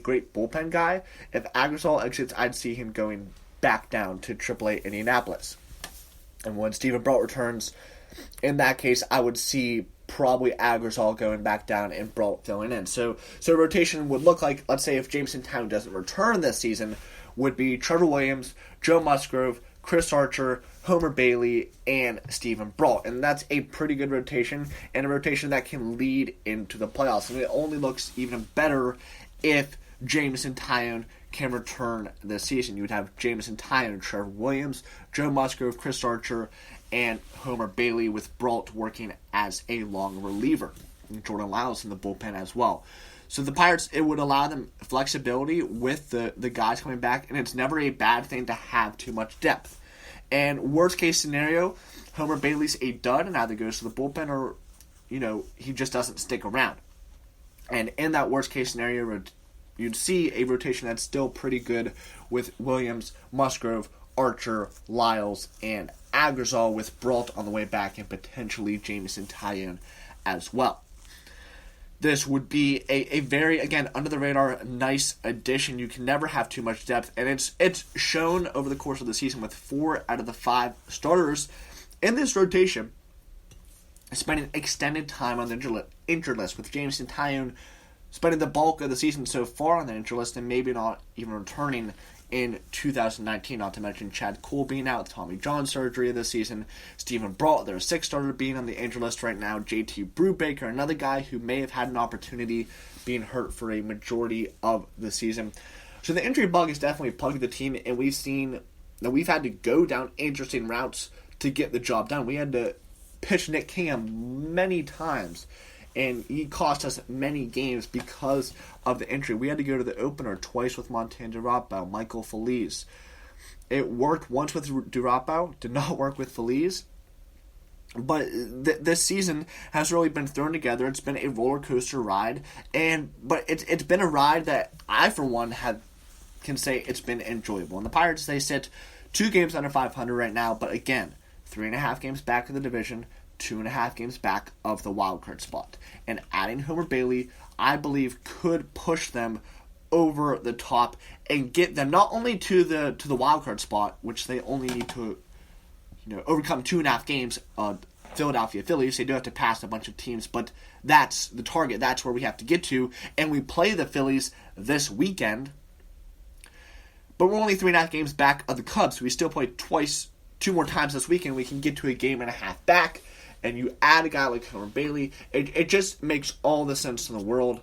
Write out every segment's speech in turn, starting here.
great bullpen guy. If Aggarwal exits, I'd see him going back down to AAA Indianapolis. And when Stephen Brault returns, in that case, I would see probably Aggarwal going back down and Brault filling in. So rotation would look like, let's say if Jameson Taillon doesn't return this season, would be Trevor Williams, Joe Musgrove, Chris Archer, Homer Bailey, and Stephen Brault. And that's a pretty good rotation, and a rotation that can lead into the playoffs. And it only looks even better if Jameson Taillon can return this season. You would have Jameson Taillon, Trevor Williams, Joe Musgrove, Chris Archer, and Homer Bailey, with Brault working as a long reliever. And Jordan Lyles in the bullpen as well. So the Pirates, it would allow them flexibility with the guys coming back, and it's never a bad thing to have too much depth. And worst case scenario, Homer Bailey's a dud and either goes to the bullpen or, he just doesn't stick around. And in that worst case scenario, you'd see a rotation that's still pretty good with Williams, Musgrove, Archer, Lyles, and Aggarwal, with Brault on the way back and potentially Jameson Taillon as well. This would be a very, again, under-the-radar, nice addition. You can never have too much depth, and it's shown over the course of the season with 4 out of the 5 starters in this rotation spending extended time on the injured list, with Jameson Taillon spending the bulk of the season so far on the injured list and maybe not even returning in 2019, not to mention Chad Cole being out with Tommy John surgery this season, Stephen Brault, their 6th starter, being on the injured list right now, JT Brubaker, another guy who may have had an opportunity being hurt for a majority of the season. So the injury bug is definitely plugging the team, and we've seen that we've had to go down interesting routes to get the job done. We had to pitch Nick Kingham many times, and he cost us many games because of the injury. We had to go to the opener twice with Montana Durapo, Michael Feliz. It worked once with Durapo, did not work with Feliz. But this season has really been thrown together. It's been a roller coaster ride, but it's been a ride that I, for one, can say it's been enjoyable. And the Pirates, they sit 2 games under 500 right now, but again, 3.5 games back of the division, 2.5 games back of the wild card spot. And adding Homer Bailey, I believe, could push them over the top and get them not only to the wild card spot, which they only need to overcome 2.5 games of Philadelphia Phillies. They do have to pass a bunch of teams, but that's the target. That's where we have to get to. And we play the Phillies this weekend. But we're only 3.5 games back of the Cubs, so we still play 2 more times this weekend. We can get to a game and a half back. And you add a guy like Homer Bailey, it just makes all the sense in the world.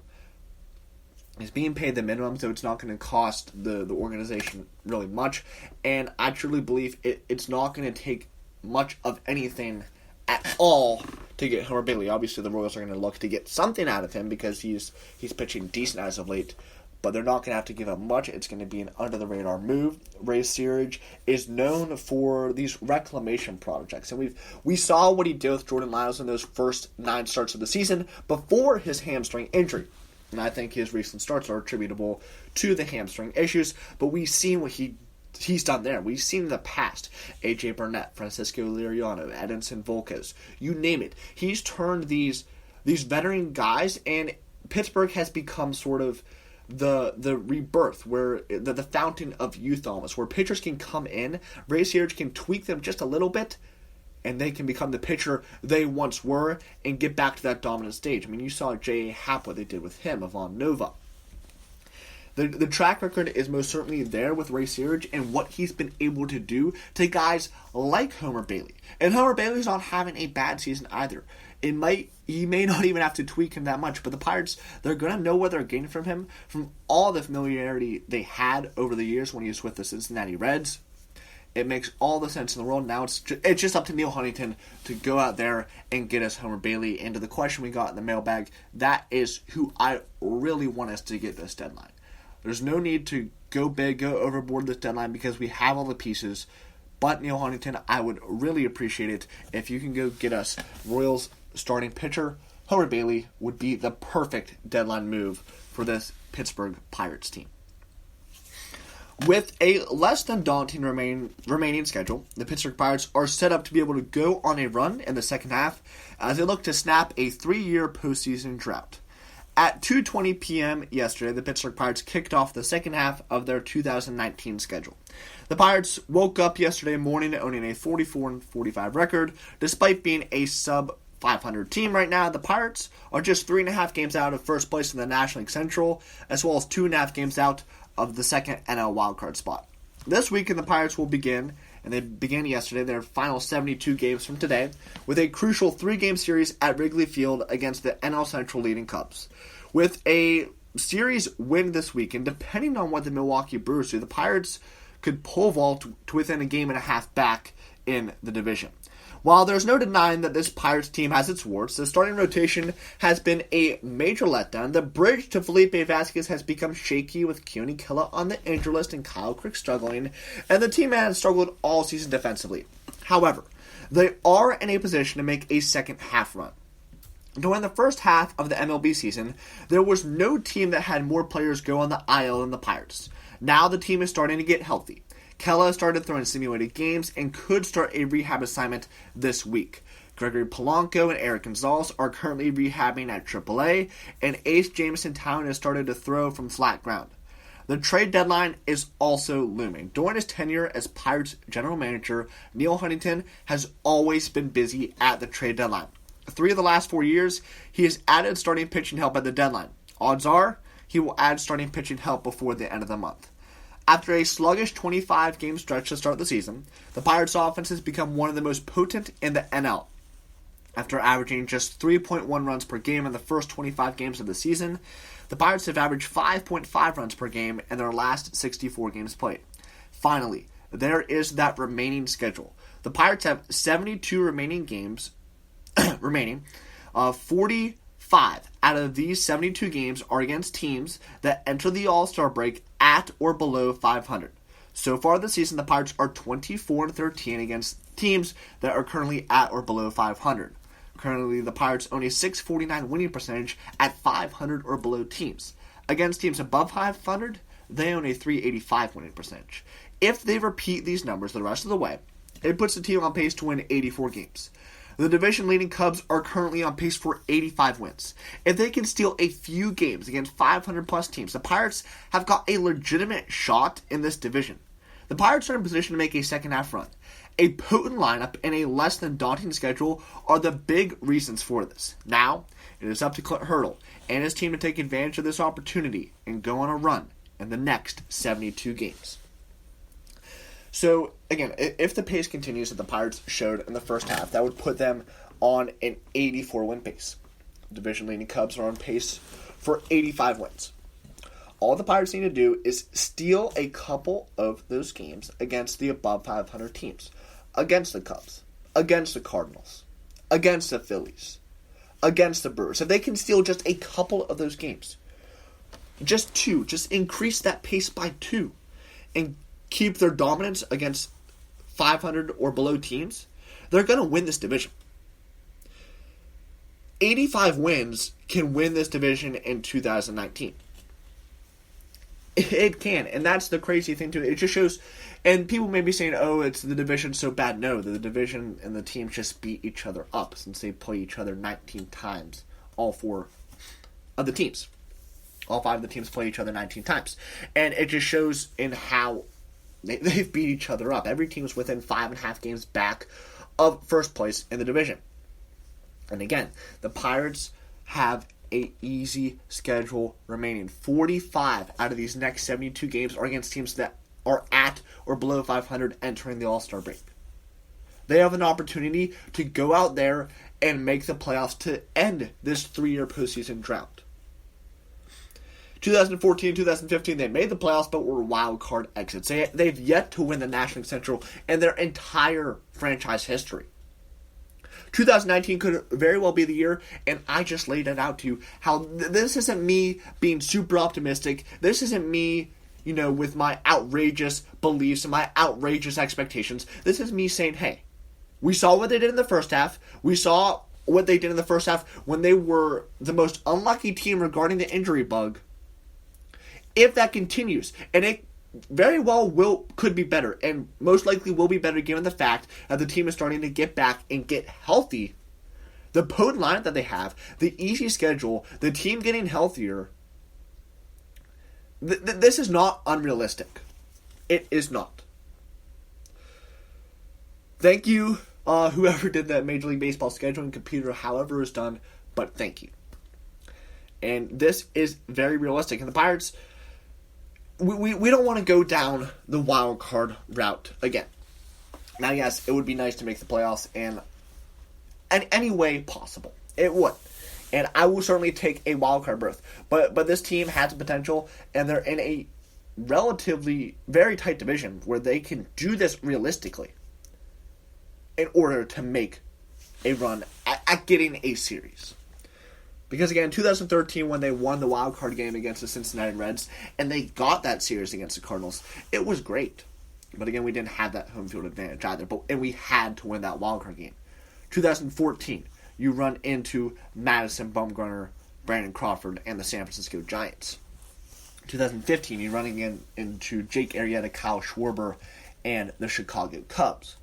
He's being paid the minimum, so it's not going to cost the organization really much. And I truly believe it's not going to take much of anything at all to get Homer Bailey. Obviously, the Royals are going to look to get something out of him because he's pitching decent as of late. But they're not going to have to give up much. It's going to be an under-the-radar move. Ray Searage is known for these reclamation projects. And we saw what he did with Jordan Lyles in those first 9 starts of the season before his hamstring injury. And I think his recent starts are attributable to the hamstring issues. But we've seen what he's done there. We've seen in the past A.J. Burnett, Francisco Liriano, Edinson Volquez, you name it. He's turned these veteran guys, and Pittsburgh has become sort of the rebirth, where the fountain of youth almost, where pitchers can come in, Ray Searage can tweak them just a little bit, and they can become the pitcher they once were and get back to that dominant stage. I mean, you saw J.A. Happ, what they did with him, Ivan Nova. The track record is most certainly there with Ray Searage and what he's been able to do to guys like Homer Bailey. And Homer Bailey's not having a bad season either. He may not even have to tweak him that much, but the Pirates, they're going to know what they're getting from him, from all the familiarity they had over the years when he was with the Cincinnati Reds. It makes all the sense in the world. Now it's just up to Neil Huntington to go out there and get us Homer Bailey. And to the question we got in the mailbag, that is who I really want us to get this deadline. There's no need to go big, go overboard this deadline because we have all the pieces. But Neil Huntington, I would really appreciate it if you can go get us Royals starting pitcher. Homer Bailey would be the perfect deadline move for this Pittsburgh Pirates team. With a less than daunting remaining schedule, the Pittsburgh Pirates are set up to be able to go on a run in the second half as they look to snap a 3-year postseason drought. At 2:20 p.m. yesterday, the Pittsburgh Pirates kicked off the second half of their 2019 schedule. The Pirates woke up yesterday morning owning a 44-45 record. Despite being a sub-500 team right now, the Pirates are just 3.5 games out of first place in the National League Central, as well as 2.5 games out of the second NL wildcard spot. This weekend, the Pirates will begin, and they began yesterday, their final 72 games from today, with a crucial 3-game series at Wrigley Field against the NL Central leading Cubs. With a series win this weekend, depending on what the Milwaukee Brewers do, the Pirates could pole vault to within a game and a half back in the division. While there's no denying that this Pirates team has its warts, the starting rotation has been a major letdown. The bridge to Felipe Vasquez has become shaky with Keone Kela on the injury list and Kyle Crick struggling, and the team has struggled all season defensively. However, they are in a position to make a second half run. During the first half of the MLB season, there was no team that had more players go on the IL than the Pirates. Now the team is starting to get healthy. Kela started throwing simulated games and could start a rehab assignment this week. Gregory Polanco and Eric Gonzalez are currently rehabbing at AAA, and Ace Jamison Town has started to throw from flat ground. The trade deadline is also looming. During his tenure as Pirates general manager, Neil Huntington has always been busy at the trade deadline. 3 of the last 4 years, he has added starting pitching help at the deadline. Odds are, he will add starting pitching help before the end of the month. After a sluggish 25-game stretch to start the season, the Pirates' offense has become one of the most potent in the NL. After averaging just 3.1 runs per game in the first 25 games of the season, the Pirates have averaged 5.5 runs per game in their last 64 games played. Finally, there is that remaining schedule. The Pirates have 72 remaining games, 45 out of these 72 games are against teams that enter the All-Star break at or below 500. So far this season, the Pirates are 24-13 against teams that are currently at or below 500. Currently, the Pirates own a .649 winning percentage at 500 or below teams. Against teams above 500, they own a .385 winning percentage. If they repeat these numbers the rest of the way, it puts the team on pace to win 84 games. The division-leading Cubs are currently on pace for 85 wins. If they can steal a few games against 500-plus teams, the Pirates have got a legitimate shot in this division. The Pirates are in position to make a second-half run. A potent lineup and a less-than-daunting schedule are the big reasons for this. Now, it is up to Clint Hurdle and his team to take advantage of this opportunity and go on a run in the next 72 games. So, again, if the pace continues that the Pirates showed in the first half, that would put them on an 84-win pace. Division-leading Cubs are on pace for 85 wins. All the Pirates need to do is steal a couple of those games against the above 500 teams. Against the Cubs, against the Cardinals, against the Phillies, against the Brewers. If they can steal just a couple of those games, just 2, just increase that pace by 2, and keep their dominance against 500 or below teams, they're going to win this division. 85 wins can win this division in 2019. It can, and that's the crazy thing too. It just shows, and people may be saying, oh, it's the division so bad. No, the division and the teams just beat each other up since they play each other 19 times, all 4 of the teams. All 5 of the teams play each other 19 times. And it just shows in how they've beat each other up. Every team is within 5.5 games back of first place in the division. And again, the Pirates have an easy schedule remaining. 45 out of these next 72 games are against teams that are at or below 500 entering the All-Star break. They have an opportunity to go out there and make the playoffs to end this 3-year postseason drought. 2014 and 2015, they made the playoffs but were wild card exits. They've yet to win the National League Central in their entire franchise history. 2019 could very well be the year, and I just laid it out to you how this isn't me being super optimistic. This isn't me, with my outrageous beliefs and my outrageous expectations. This is me saying, hey, we saw what they did in the first half. We saw what they did in the first half when they were the most unlucky team regarding the injury bug. If that continues, and it very well could be better, and most likely will be better given the fact that the team is starting to get back and get healthy, the potent lineup that they have, the easy schedule, the team getting healthier, this is not unrealistic. It is not. Thank you, whoever did that Major League Baseball scheduling computer, however it was done, but thank you. And this is very realistic. And the Pirates, we don't want to go down the wild card route again. Now, yes, it would be nice to make the playoffs in any way possible. It would. And I will certainly take a wild card berth. But this team has the potential, and they're in a relatively very tight division where they can do this realistically in order to make a run at getting a series. Because again, 2013, when they won the wild card game against the Cincinnati Reds, and they got that series against the Cardinals, it was great. But again, we didn't have that home field advantage either. And we had to win that wild card game. 2014, you run into Madison Bumgarner, Brandon Crawford, and the San Francisco Giants. 2015, you're running into Jake Arrieta, Kyle Schwarber, and the Chicago Cubs.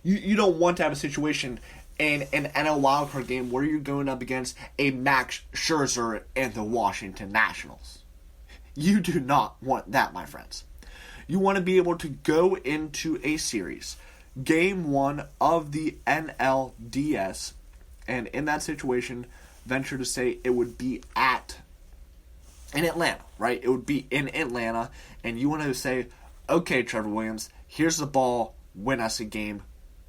You don't want to have a situation in an NL wildcard game where you're going up against a Max Scherzer and the Washington Nationals. You do not want that, my friends. You want to be able to go into a series, game 1 of the NLDS, and in that situation, venture to say it would be in Atlanta, right? It would be in Atlanta, and you want to say, okay, Trevor Williams, here's the ball, win us a game,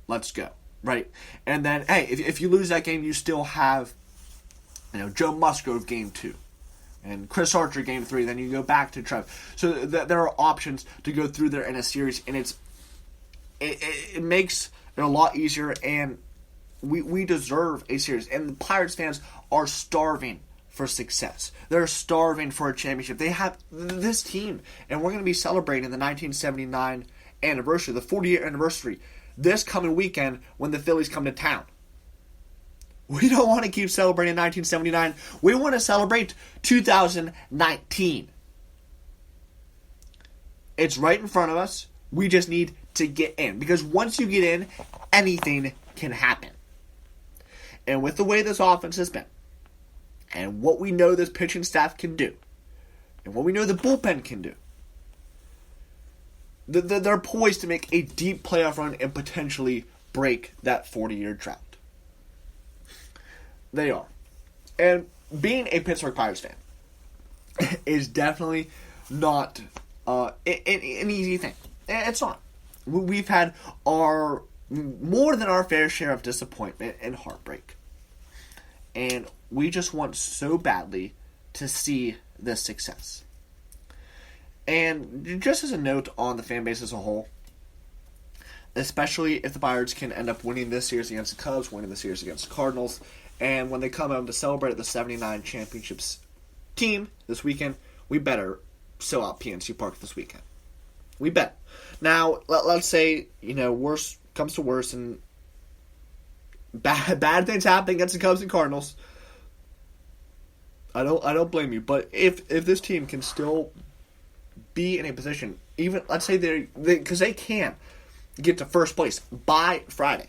let's go, right? And then, hey, if you lose that game, you still have, Joe Musgrove game 2, and Chris Archer game 3. Then you go back to Trev. So there are options to go through there in a series, and it makes it a lot easier. And we deserve a series, and the Pirates fans are starving for success. They're starving for a championship. They have this team, and we're going to be celebrating the 1979 anniversary, the 40-year anniversary, this coming weekend when the Phillies come to town. We don't want to keep celebrating 1979. We want to celebrate 2019. It's right in front of us. We just need to get in. Because once you get in, anything can happen. And with the way this offense has been, and what we know this pitching staff can do, and what we know the bullpen can do, they're poised to make a deep playoff run and potentially break that 40-year drought. They are. And being a Pittsburgh Pirates fan is definitely not an easy thing. It's not. We've had more than our fair share of disappointment and heartbreak. And we just want so badly to see this success. And just as a note on the fan base as a whole, especially if the Pirates can end up winning this series against the Cubs, winning the series against the Cardinals, and when they come home to celebrate the 79 championships team this weekend, we better sell out PNC Park this weekend. We bet. Now, let's say, worse comes to worse and bad things happen against the Cubs and Cardinals. I don't blame you, but if this team can still be in a position, even let's say because they can get to first place by Friday.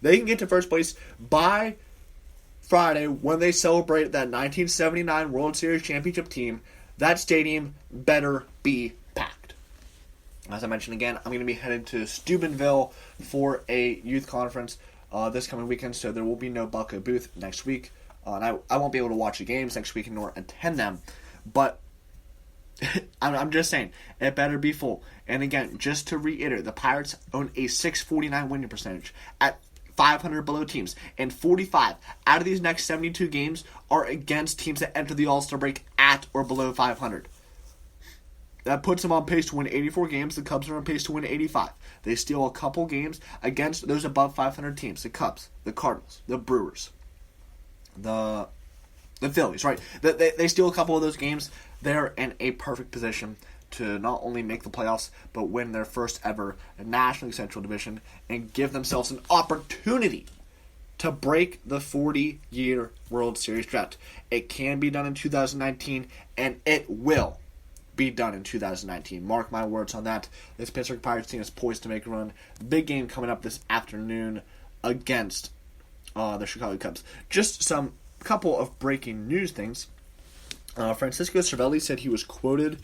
They can get to first place by Friday when they celebrate that 1979 World Series championship team. That stadium better be packed. As I mentioned again, I'm going to be headed to Steubenville for a youth conference this coming weekend, so there will be no Bucco booth next week. And I won't be able to watch the games next week nor attend them, but I'm just saying, it better be full. And again, just to reiterate, the Pirates own a .649 winning percentage at 500 below teams, and 45 out of these next 72 games are against teams that enter the All-Star break at or below 500. That puts them on pace to win 84 games. The Cubs are on pace to win 85. They steal a couple games against those above 500 teams. The Cubs, the Cardinals, the Brewers, the Phillies, right? They steal a couple of those games. They're in a perfect position to not only make the playoffs, but win their first ever National League Central Division and give themselves an opportunity to break the 40-year World Series drought. It can be done in 2019, and it will be done in 2019. Mark my words on that. This Pittsburgh Pirates team is poised to make a run. Big game coming up this afternoon against the Chicago Cubs. Just couple of breaking news things. Francisco Cervelli said he was quoted